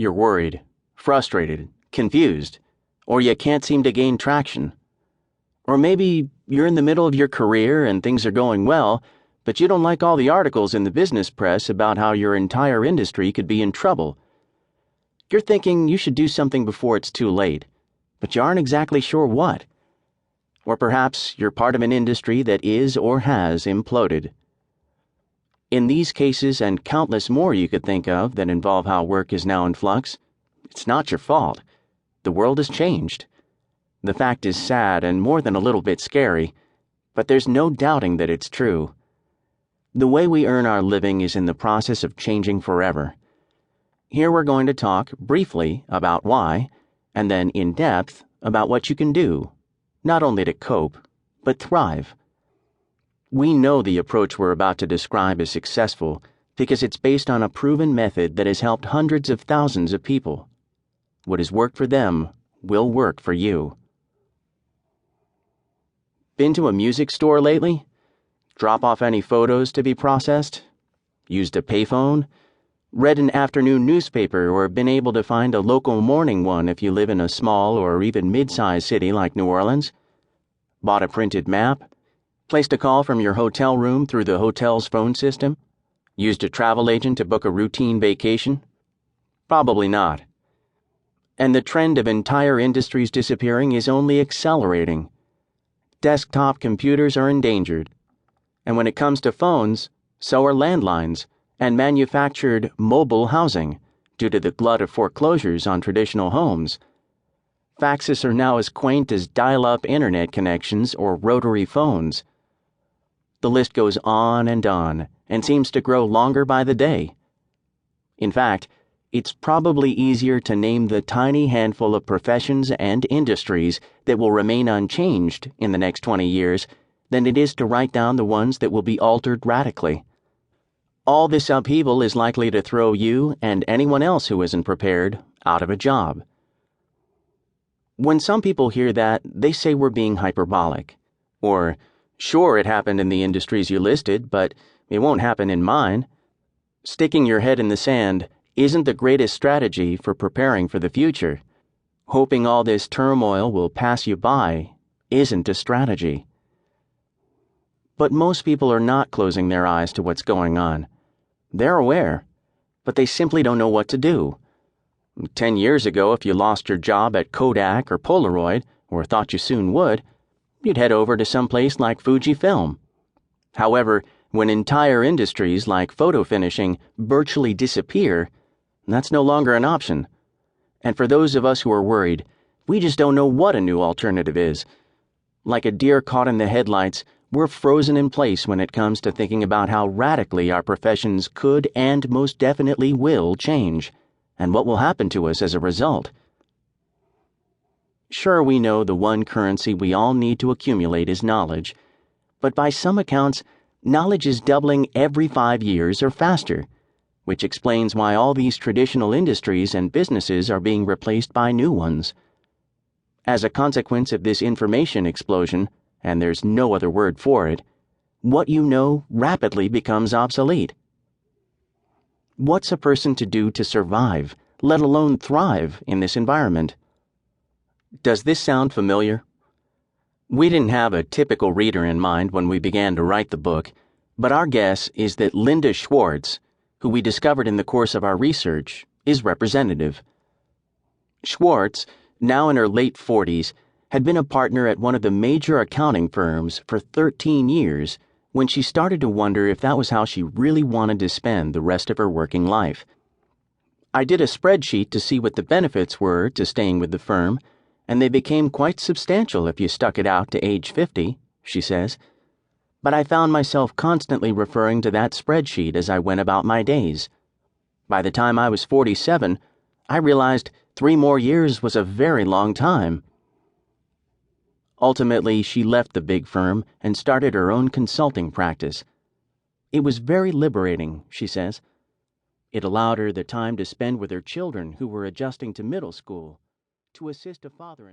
You're worried, frustrated, confused, or you can't seem to gain traction. Or maybe you're in the middle of your career and things are going well, but you don't like all the articles in the business press about how your entire industry could be in trouble. You're thinking you should do something before it's too late, but you aren't exactly sure what. Or perhaps you're part of an industry that is or has imploded. In these cases and countless more you could think of that involve how work is now in flux, it's not your fault. The world has changed. The fact is sad and more than a little bit scary, but there's no doubting that it's true. The way we earn our living is in the process of changing forever. Here we're going to talk briefly about why, and then in depth about what you can do, not only to cope, but thrive. We know the approach we're about to describe is successful because it's based on a proven method that has helped hundreds of thousands of people. What has worked for them will work for you. Been to a music store lately? Drop off any photos to be processed? Used a payphone? Read an afternoon newspaper or been able to find a local morning one if you live in a small or even mid-sized city like New Orleans? Bought a printed map? Placed a call from your hotel room through the hotel's phone system? Used a travel agent to book a routine vacation? Probably not. And the trend of entire industries disappearing is only accelerating. Desktop computers are endangered. And when it comes to phones, so are landlines and manufactured mobile housing due to the glut of foreclosures on traditional homes. Faxes are now as quaint as dial-up internet connections or rotary phones. The list goes on and seems to grow longer by the day. In fact, it's probably easier to name the tiny handful of professions and industries that will remain unchanged in the next 20 years than it is to write down the ones that will be altered radically. All this upheaval is likely to throw you and anyone else who isn't prepared out of a job. When some people hear that, they say we're being hyperbolic. Or, sure, it happened in the industries you listed, but it won't happen in mine. Sticking your head in the sand isn't the greatest strategy for preparing for the future. Hoping all this turmoil will pass you by isn't a strategy. But most people are not closing their eyes to what's going on. They're aware, but they simply don't know what to do. 10 years ago, if you lost your job at Kodak or Polaroid, or thought you soon would, you'd head over to some place like Fujifilm. However, when entire industries like photo finishing virtually disappear, that's no longer an option. And for those of us who are worried, we just don't know what a new alternative is. Like a deer caught in the headlights, we're frozen in place when it comes to thinking about how radically our professions could and most definitely will change, and what will happen to us as a result. Sure, we know the one currency we all need to accumulate is knowledge, but by some accounts, knowledge is doubling every 5 years or faster, which explains why all these traditional industries and businesses are being replaced by new ones. As a consequence of this information explosion, and there's no other word for it, what you know rapidly becomes obsolete. What's a person to do to survive, let alone thrive, in this environment? Does this sound familiar? We didn't have a typical reader in mind when we began to write the book, but our guess is that Linda Schwartz, who we discovered in the course of our research, is representative. Schwartz, now in her late 40s, had been a partner at one of the major accounting firms for 13 years when she started to wonder if that was how she really wanted to spend the rest of her working life. I did a spreadsheet to see what the benefits were to staying with the firm, and they became quite substantial if you stuck it out to age 50, she says. But I found myself constantly referring to that spreadsheet as I went about my days. By the time I was 47, I realized 3 more years was a very long time. Ultimately, she left the big firm and started her own consulting practice. It was very liberating, she says. It allowed her the time to spend with her children who were adjusting to middle school, to assist a father-in-law.